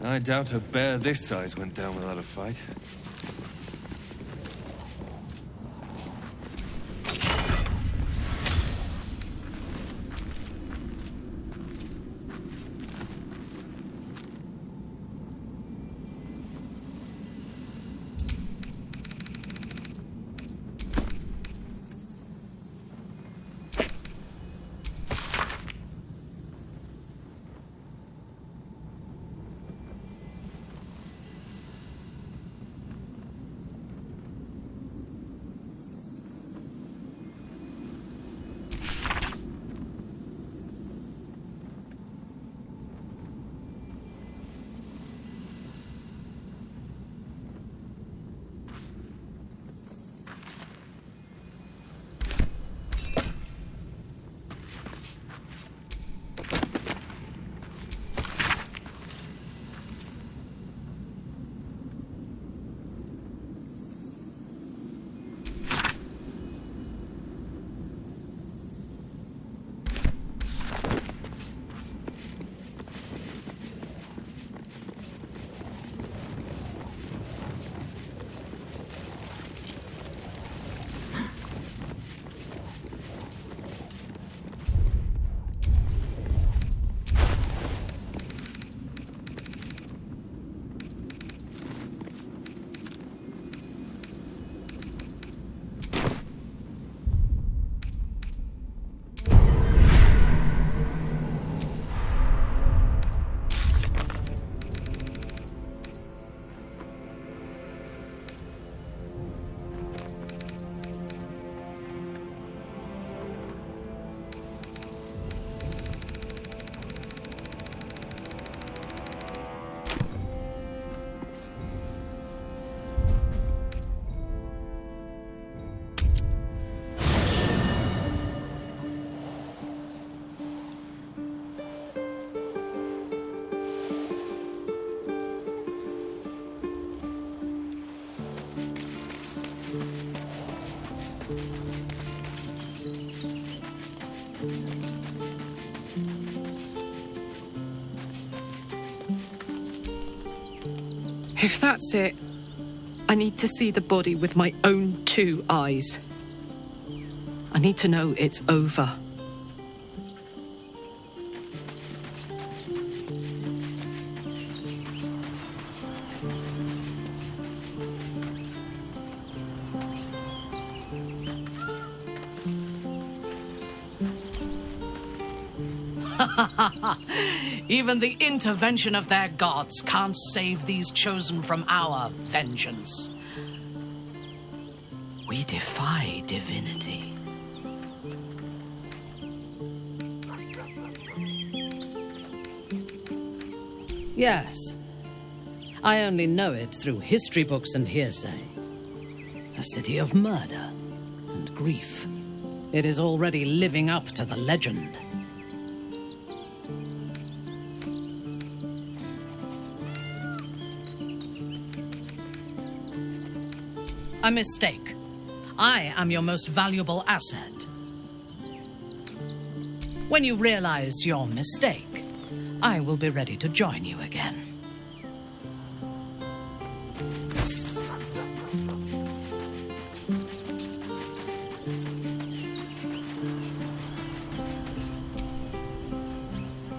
I doubt a bear this size went down without a fight. If that's it, I need to see the body with my own 2 eyes. I need to know it's over. Even the intervention of their gods can't save these chosen from our vengeance. We defy divinity. Yes. I only know it through history books and hearsay. A city of murder and grief. It is already living up to the legend. A mistake. I am your most valuable asset. When you realize your mistake, I will be ready to join you again.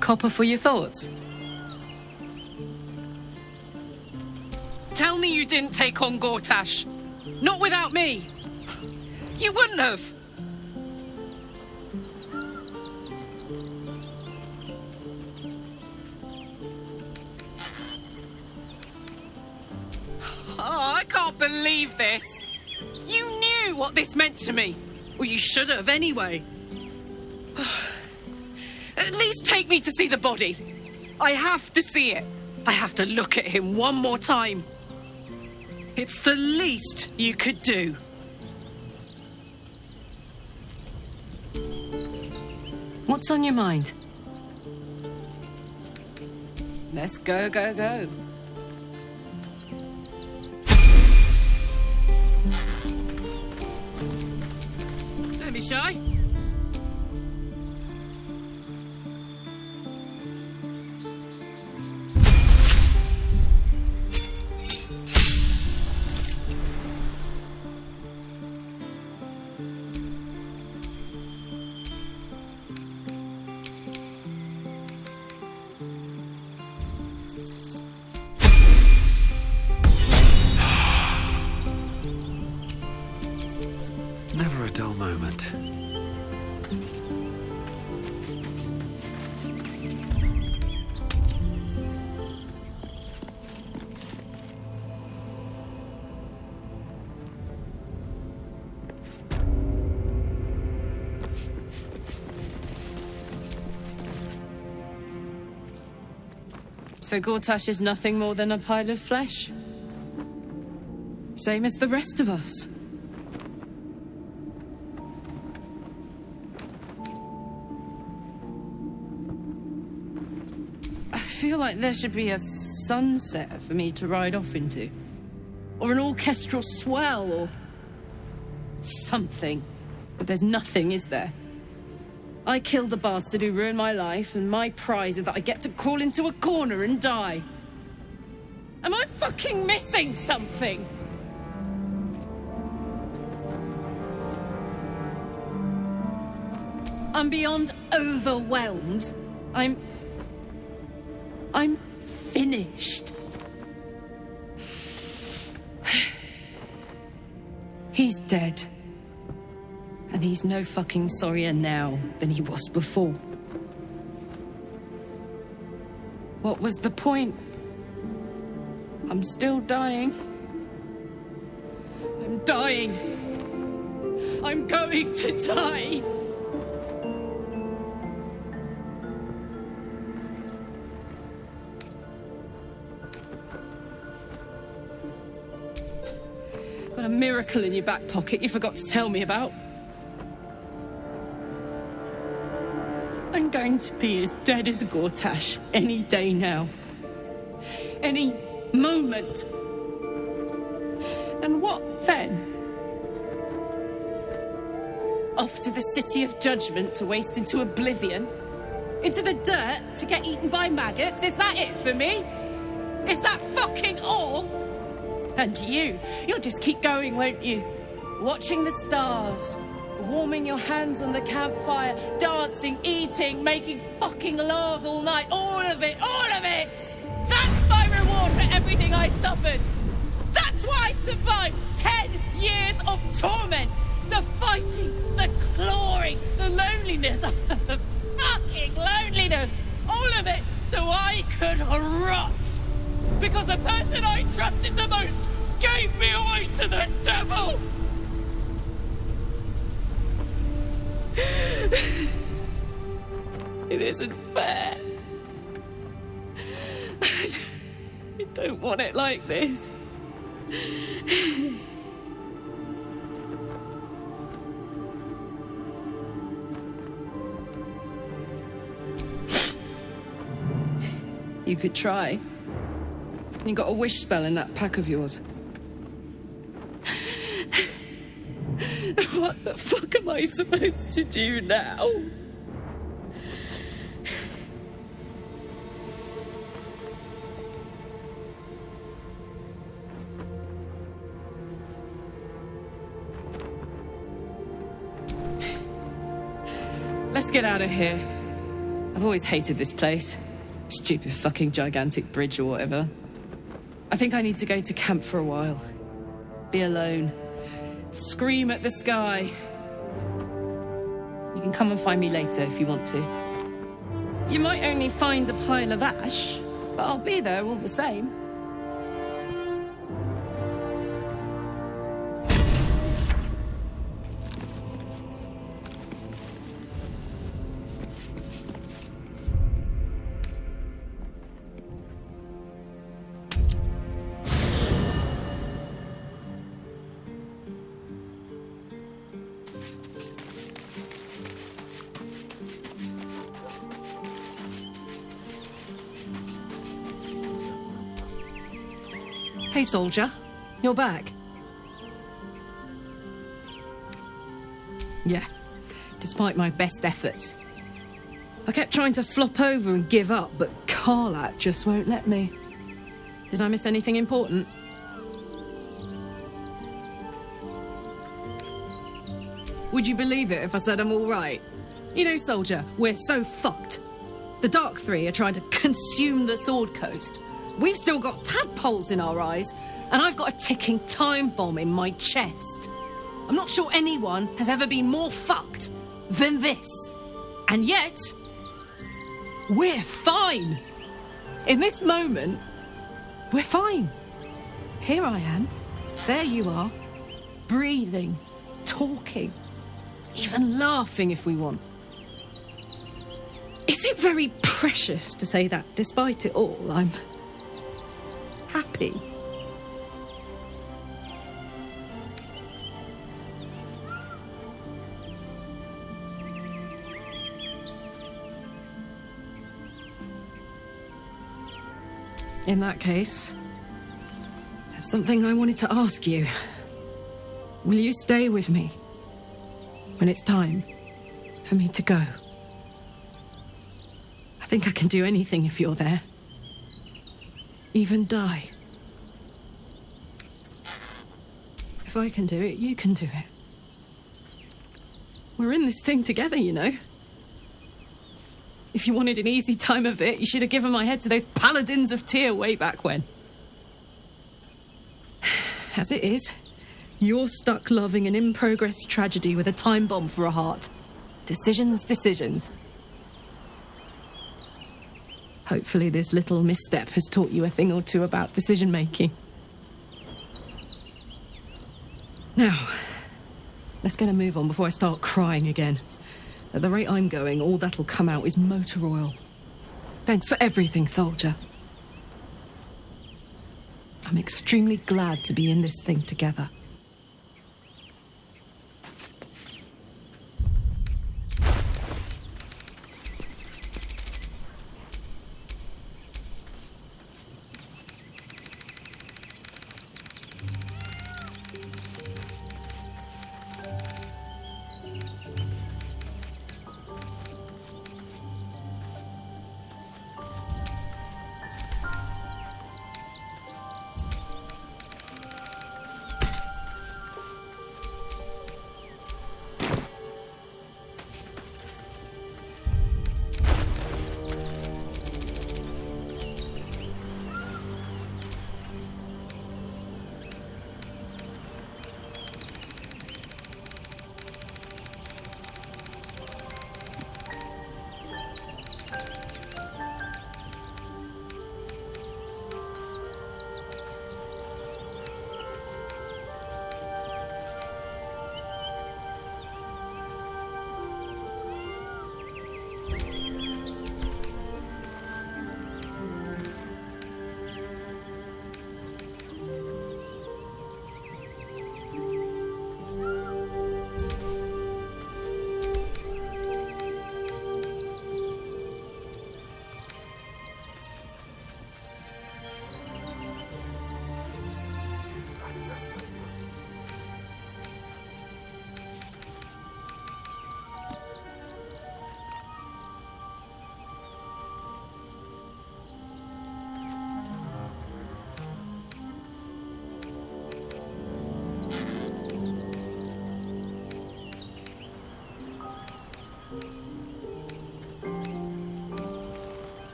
Copper for your thoughts? Tell me you didn't take on Gortash. Not without me. You wouldn't have. Oh, I can't believe this. You knew what this meant to me. Well, you should have anyway. At least take me to see the body. I have to see it. I have to look at him one more time. It's the least you could do. What's on your mind? Let's go, go, go. Don't be shy. dull moment. So Gortash is nothing more than a pile of flesh? Same as the rest of us. I feel like there should be a sunset for me to ride off into. Or an orchestral swell, or something. But there's nothing, is there? I killed the bastard who ruined my life, and my prize is that I get to crawl into a corner and die. Am I fucking missing something? I'm beyond overwhelmed. I'm finished. He's dead. And he's no fucking sorrier now than he was before. What was the point? I'm still dying. I'm dying. I'm going to die. Got a miracle in your back pocket you forgot to tell me about. I'm going to be as dead as a Gortash any day now. Any moment. And what then? Off to the City of Judgment to waste into oblivion? Into the dirt to get eaten by maggots? Is that it for me? Is that fucking all? And you'll just keep going, won't you? Watching the stars. Warming your hands on the campfire, dancing, eating, making fucking love all night. All of it, all of it! That's my reward for everything I suffered. That's why I survived 10 years of torment. The fighting, the clawing, the loneliness, the fucking loneliness. All of it so I could rot. Because the person I trusted the most gave me away to the devil. It isn't fair. I don't want it like this. You could try. You got a wish spell in that pack of yours. What the fuck am I supposed to do now? Let's get out of here. I've always hated this place. Stupid fucking gigantic bridge or whatever. I think I need to go to camp for a while. Be alone. Scream at the sky. You can come and find me later if you want to. You might only find the pile of ash, but I'll be there all the same. Hey, soldier. You're back. Yeah, despite my best efforts. I kept trying to flop over and give up, but Karlach just won't let me. Did I miss anything important? Would you believe it if I said I'm all right? You know, soldier, we're so fucked. The Dark Three are trying to consume the Sword Coast. We've still got tadpoles in our eyes, and I've got a ticking time bomb in my chest. I'm not sure anyone has ever been more fucked than this. And yet, we're fine. In this moment, we're fine. Here I am. There you are. Breathing, talking, even laughing if we want. Is it very precious to say that, despite it all, I'm happy? In that case, there's something I wanted to ask you. Will you stay with me when it's time for me to go? I think I can do anything if you're there. Even die. If I can do it, you can do it. We're in this thing together, you know. If you wanted an easy time of it, you should have given my head to those paladins of Tyr way back when. As it is, you're stuck loving an in-progress tragedy with a time bomb for a heart. Decisions, decisions. Hopefully this little misstep has taught you a thing or two about decision-making. Now, let's get a move on before I start crying again. At the rate I'm going, all that'll come out is motor oil. Thanks for everything, soldier. I'm extremely glad to be in this thing together.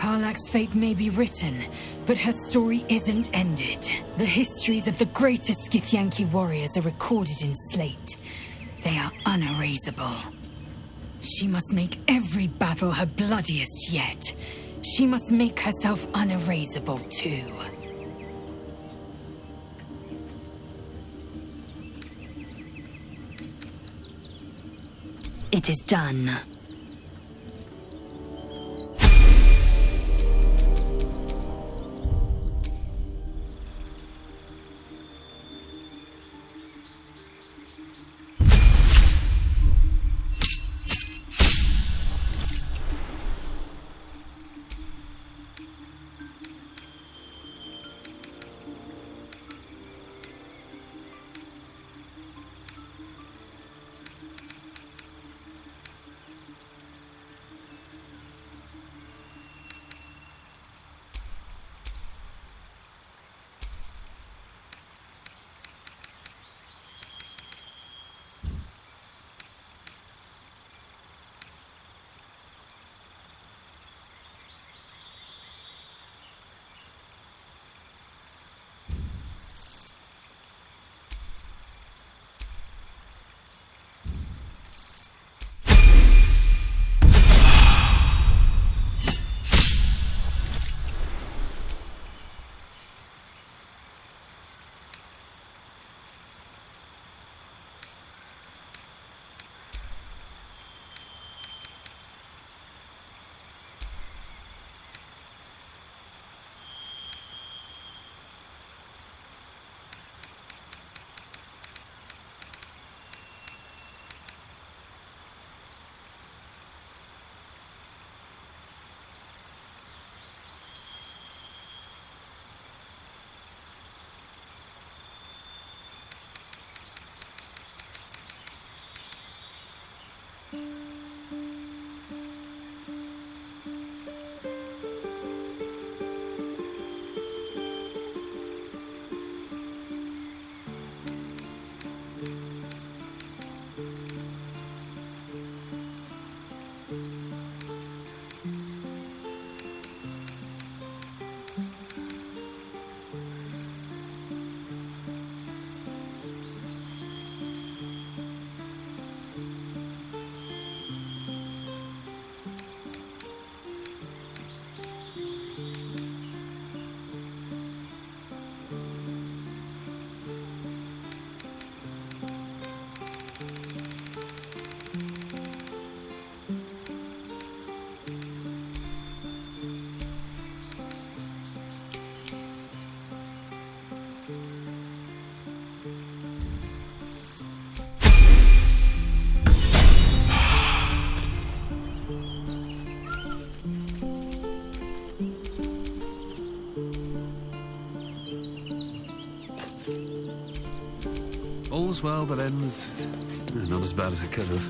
Karlach's fate may be written, but her story isn't ended. The histories of the greatest Githyanki warriors are recorded in slate. They are unerasable. She must make every battle her bloodiest yet. She must make herself unerasable too. It is done. All's well that ends not as bad as it could have.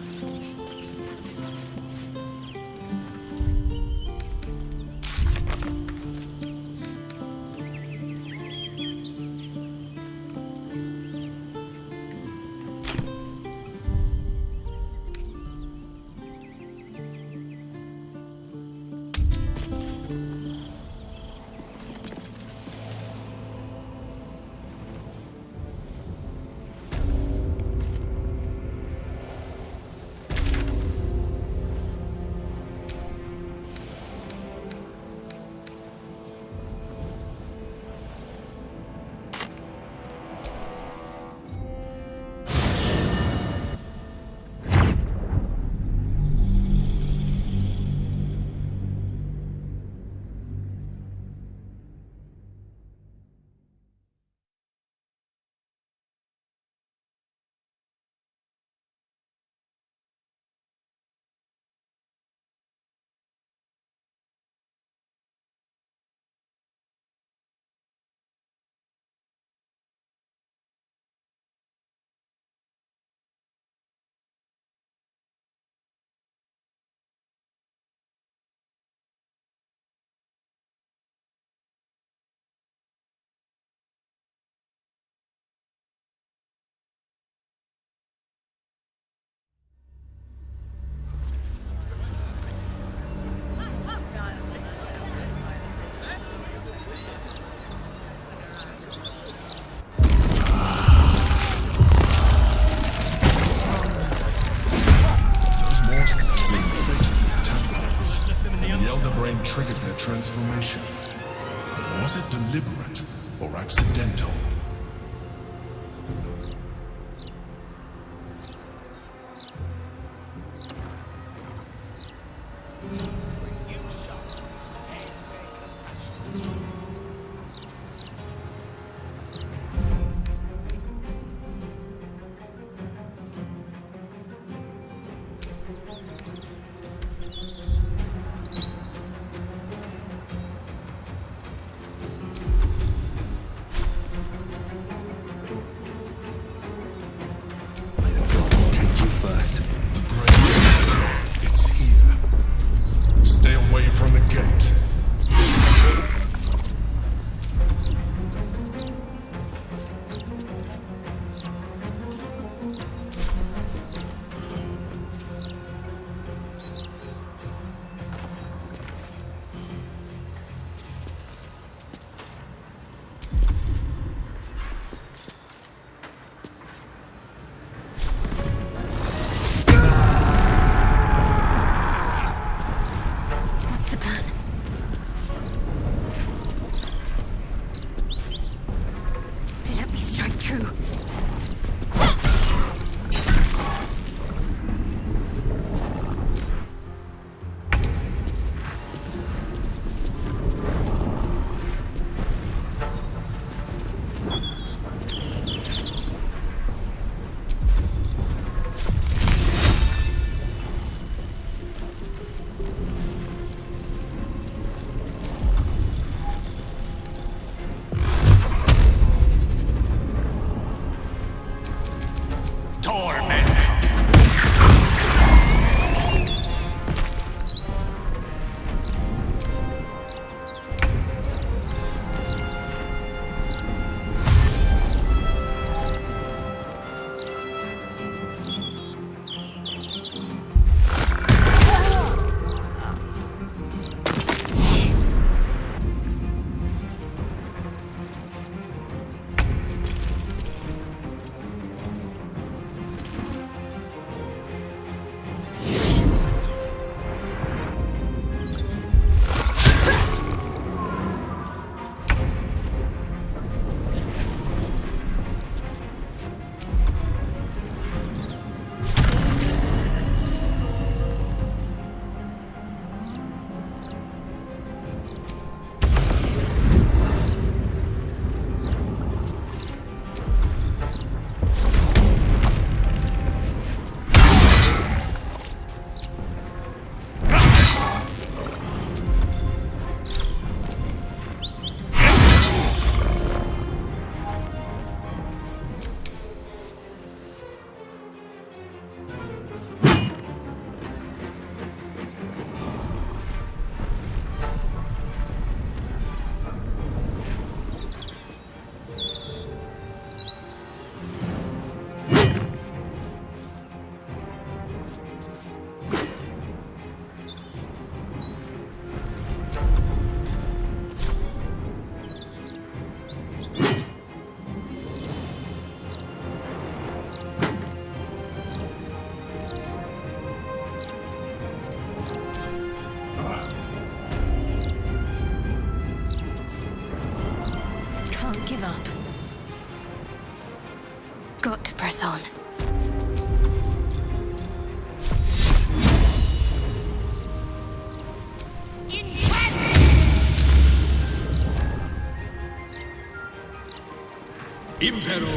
Triggered their transformation. Was it deliberate or accidental? got to press on. Impero.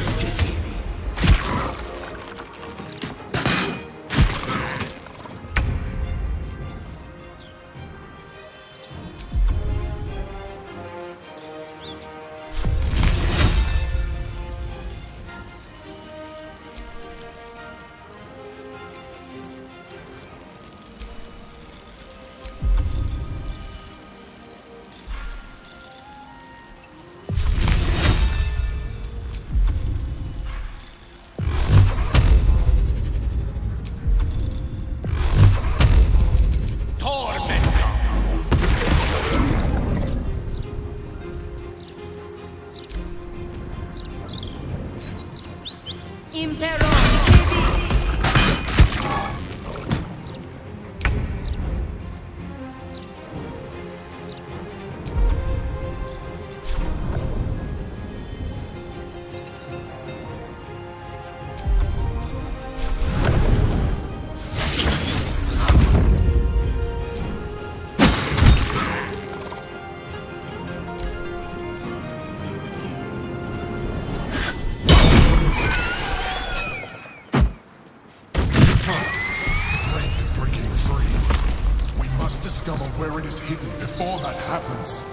Where it is hidden before that happens.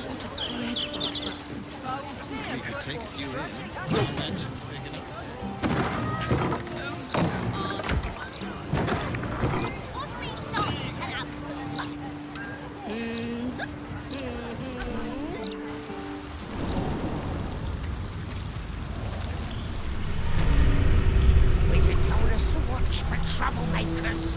What a dreadful existence. We could take a few in. Troublemakers.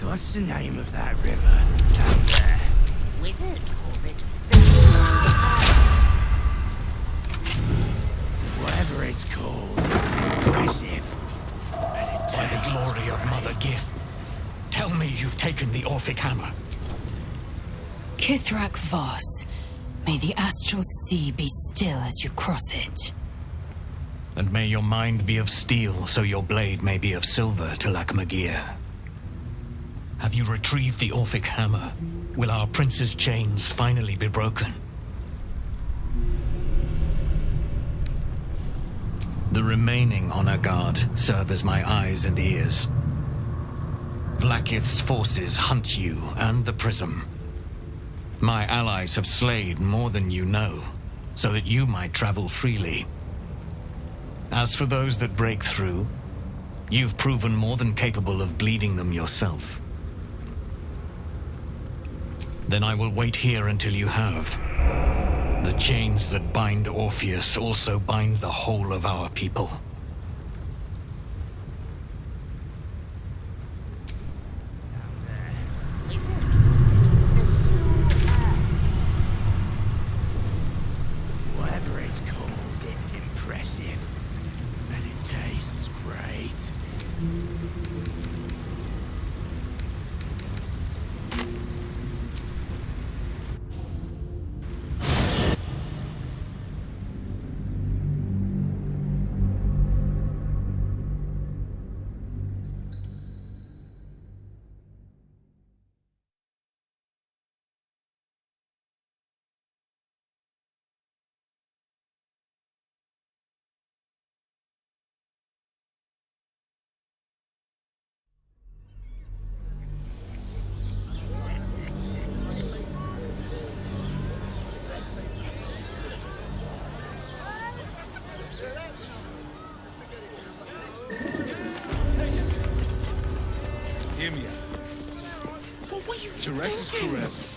What's the name of that river down there? Wizard call it Whatever it's called, it's impressive. By the glory of Mother Gith, tell me you've taken the Orphic hammer. Kith'rak Voss, may the astral sea be still as you cross it. And may your mind be of steel, so your blade may be of silver, Talak Magir. Have you retrieved the Orphic hammer? Will our prince's chains finally be broken? The remaining honor guard serve as my eyes and ears. Vlakith's forces hunt you and the prism. My allies have slayed more than you know, so that you might travel freely. As for those that break through, you've proven more than capable of bleeding them yourself. Then I will wait here until you have. The chains that bind Orpheus also bind the whole of our people. Whatever it's called, it's impressive. And it tastes great. Hear me out. What were you Caress is caress.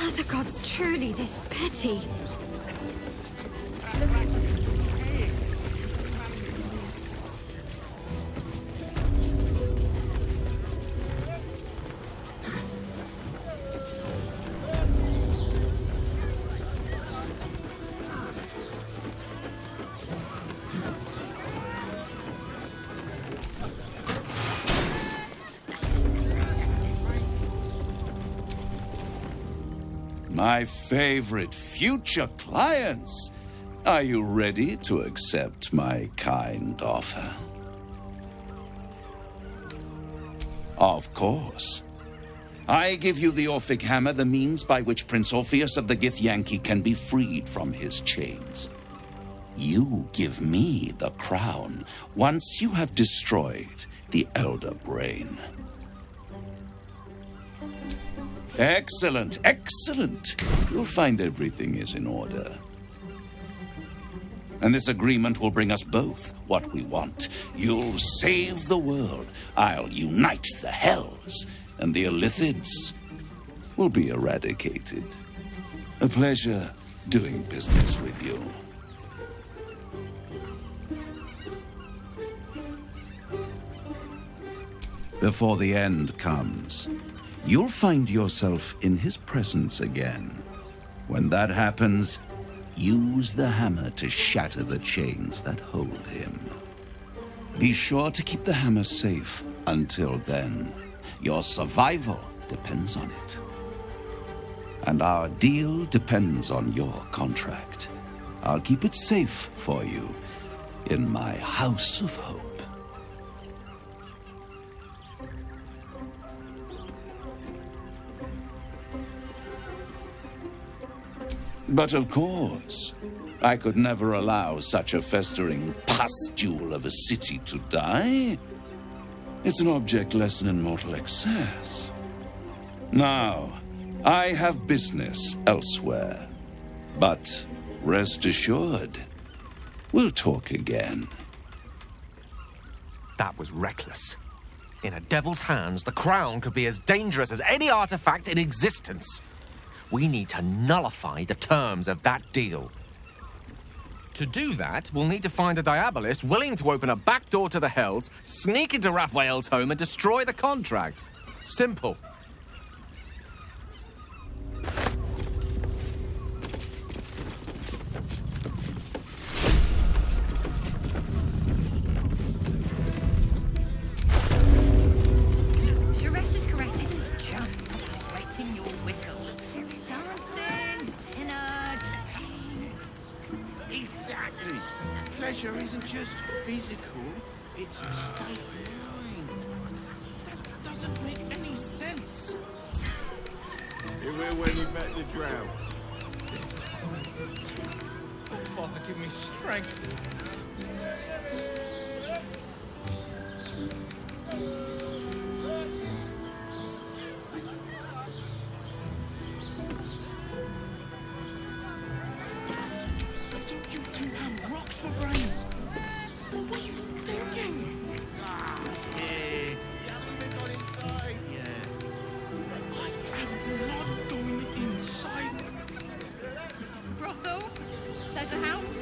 Are the gods truly this petty? My favorite future clients. Are you ready to accept my kind offer? Of course. I give you the Orphic Hammer, the means by which Prince Orpheus of the Githyanki can be freed from his chains. You give me the crown once you have destroyed the Elder Brain. Excellent, excellent. You'll find everything is in order. And this agreement will bring us both what we want. You'll save the world. I'll unite the Hells. And the Illithids will be eradicated. A pleasure doing business with you. Before the end comes, you'll find yourself in his presence again. When that happens, use the hammer to shatter the chains that hold him. Be sure to keep the hammer safe until then. Your survival depends on it. And our deal depends on your contract. I'll keep it safe for you in my House of Hope. But of course, I could never allow such a festering pustule of a city to die. It's an object lesson in mortal excess. Now, I have business elsewhere. But rest assured, we'll talk again. That was reckless. In a devil's hands, the crown could be as dangerous as any artifact in existence. We need to nullify the terms of that deal. To do that, we'll need to find a Diabolist willing to open a back door to the Hells, sneak into Raphael's home, and destroy the contract. Simple. Sharesa's caress isn't just about wetting your whistle. It's dancing, tenor, techniques. Exactly. Pleasure isn't just physical, it's a state of mind. That doesn't make any sense. Remember when you met the drow? Oh, Father, give me strength. Don't you two have rocks for brains? What were you thinking? Yeah. You haven't even gone inside yet. I am not going inside. Brothel? Pleasure house?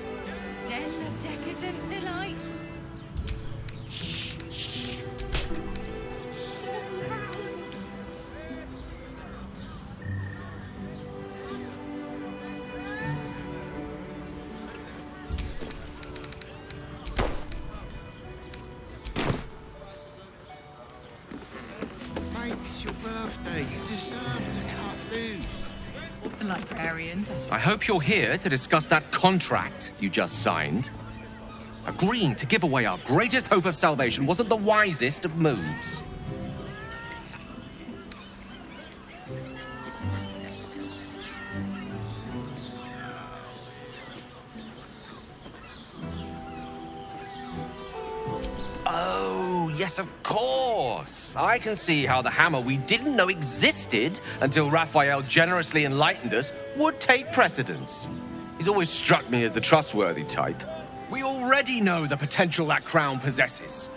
Den of decadent delights? So loud. Mate, it's your birthday. You deserve to cut loose. The librarian doesn't. I hope you're here to discuss that contract you just signed. Agreeing to give away our greatest hope of salvation wasn't the wisest of moves. Oh, yes, of course. I can see how the hammer we didn't know existed until Raphael generously enlightened us would take precedence. He's always struck me as the trustworthy type. We already know the potential that crown possesses.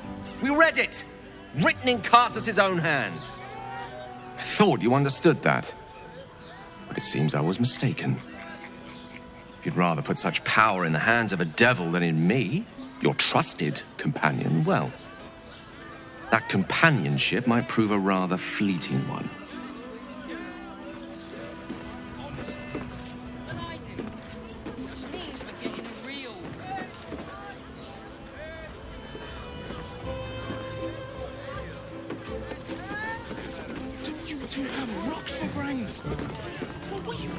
We read it, written in Karsus's own hand. I thought you understood that, but it seems I was mistaken. If you'd rather put such power in the hands of a devil than in me, your trusted companion, well, that companionship might prove a rather fleeting one. You two have rocks for brains. What were you?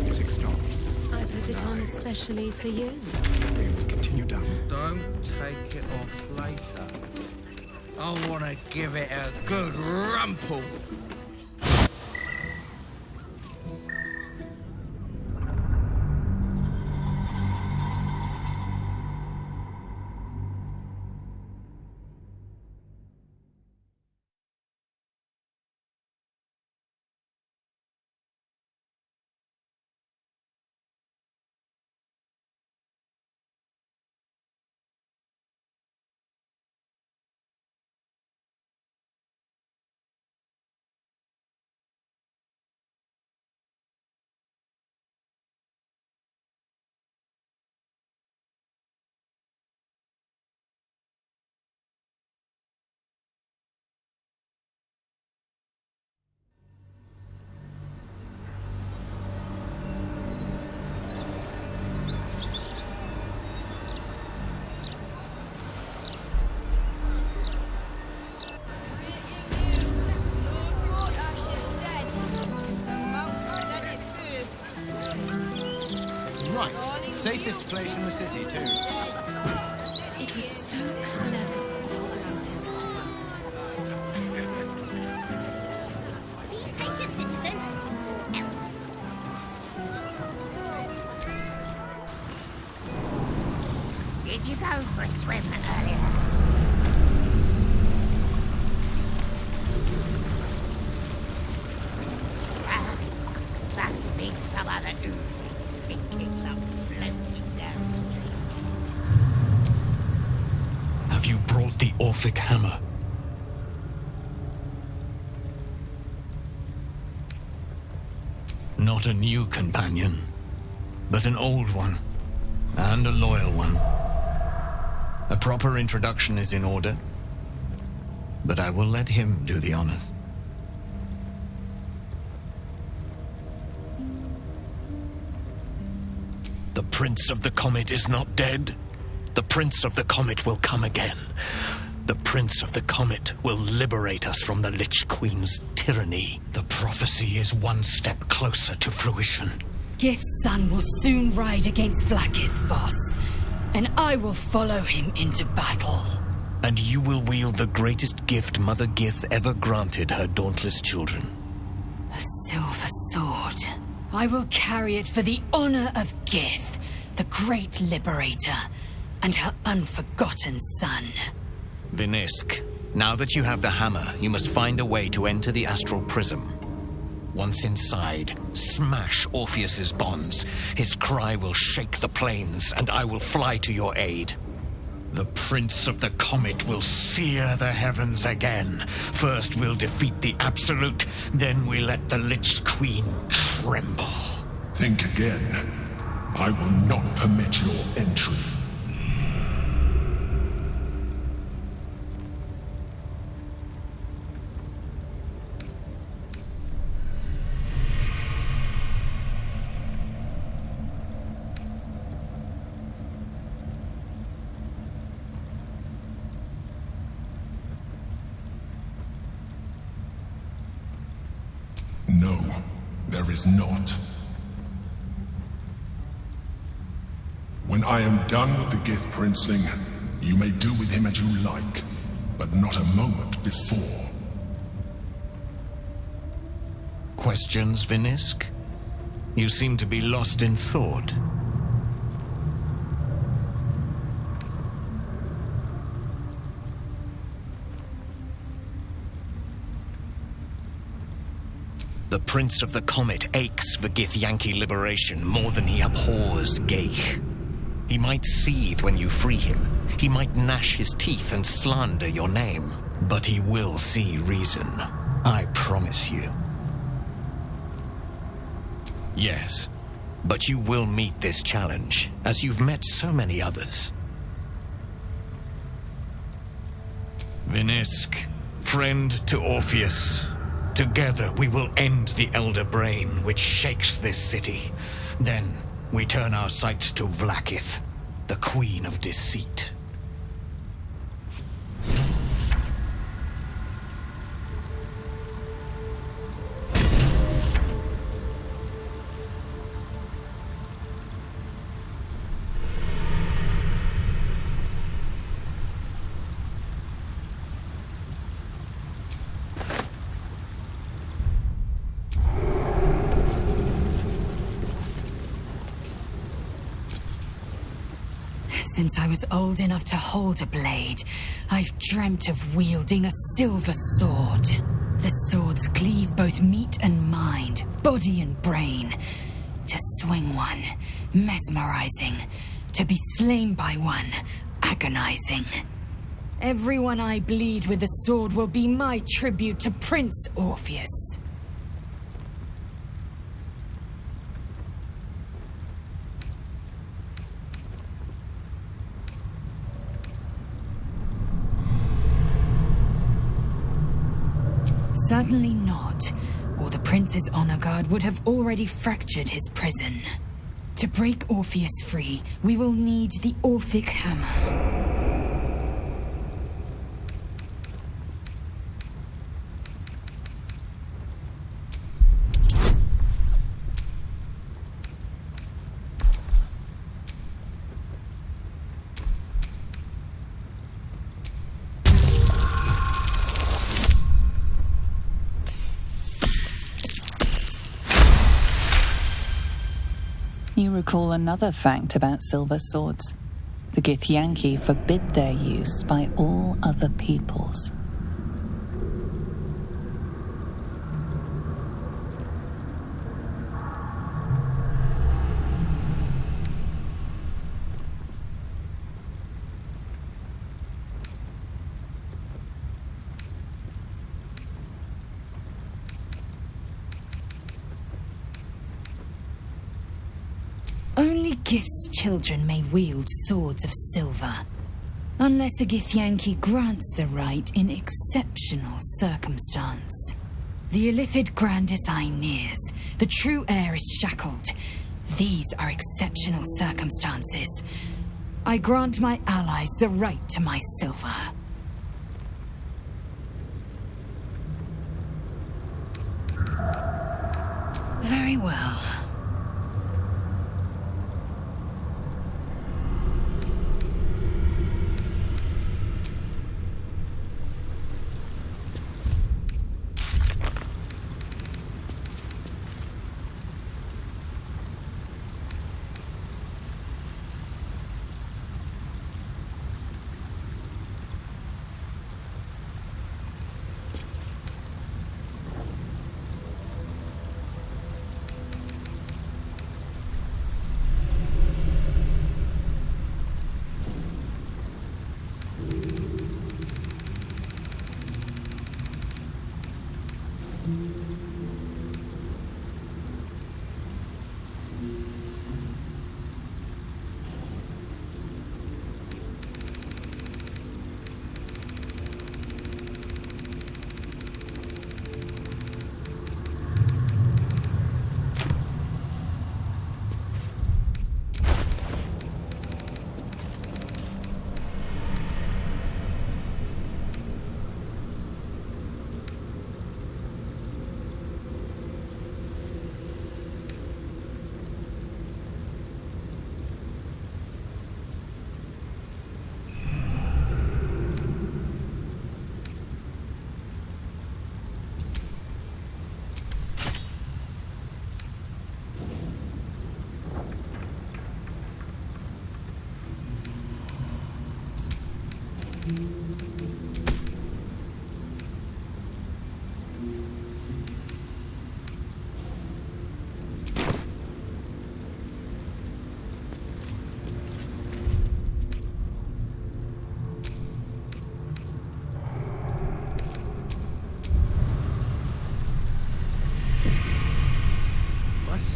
Music stops. I put it on especially for you. We will continue dancing. Don't take it off later. I want to give it a good rumple. Right. Safest place in the city, too. It was so clever. Be patient, citizen. Did you go for a swim earlier? Must have been some other oozing, stinking lump floating downstream. Have you brought the Orphic hammer? Not a new companion, but an old one, and a loyal one. A proper introduction is in order, but I will let him do the honors. The Prince of the Comet is not dead. The Prince of the Comet will come again. The Prince of the Comet will liberate us from the Lich Queen's tyranny. The prophecy is one step closer to fruition. Gith's son will soon ride against Vlaakith Voss, and I will follow him into battle. And you will wield the greatest gift Mother Gith ever granted her dauntless children. A silver sword. I will carry it for the honor of Gith, the great liberator, and her unforgotten son. Vinisk, now that you have the hammer, you must find a way to enter the astral prism. Once inside, smash Orpheus's bonds. His cry will shake the plains, and I will fly to your aid. The Prince of the Comet will sear the heavens again. First we'll defeat the Absolute, then we let the Lich Queen tremble. Think again. I will not permit your entry. No, there is not. When I am done with the Gith Princeling, you may do with him as you like, but not a moment before. Questions, Vinisk? You seem to be lost in thought. The Prince of the Comet aches for Githyanki liberation more than he abhors Geich. He might seethe when you free him. He might gnash his teeth and slander your name. But he will see reason. I promise you. Yes, but you will meet this challenge, as you've met so many others. Vinisk, friend to Orpheus. Together we will end the Elder Brain which shakes this city. Then we turn our sights to Vlaakith, the Queen of Deceit. Since I was old enough to hold a blade, I've dreamt of wielding a silver sword. The swords cleave both meat and mind, body and brain. To swing one, mesmerizing. To be slain by one, agonizing. Everyone I bleed with the sword will be my tribute to Prince Orpheus. Certainly not, or the Prince's honor guard would have already fractured his prison. To break Orpheus free, we will need the Orphic Hammer. You recall another fact about silver swords. The Githyanki forbid their use by all other peoples. Only Gith's children may wield swords of silver, unless a Githyanki grants the right in exceptional circumstance. The Illithid Grand Design nears. The true heir is shackled. These are exceptional circumstances. I grant my allies the right to my silver. Very well.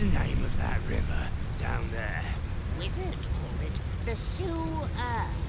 the name of that river down there? Wizards call it the Sewer.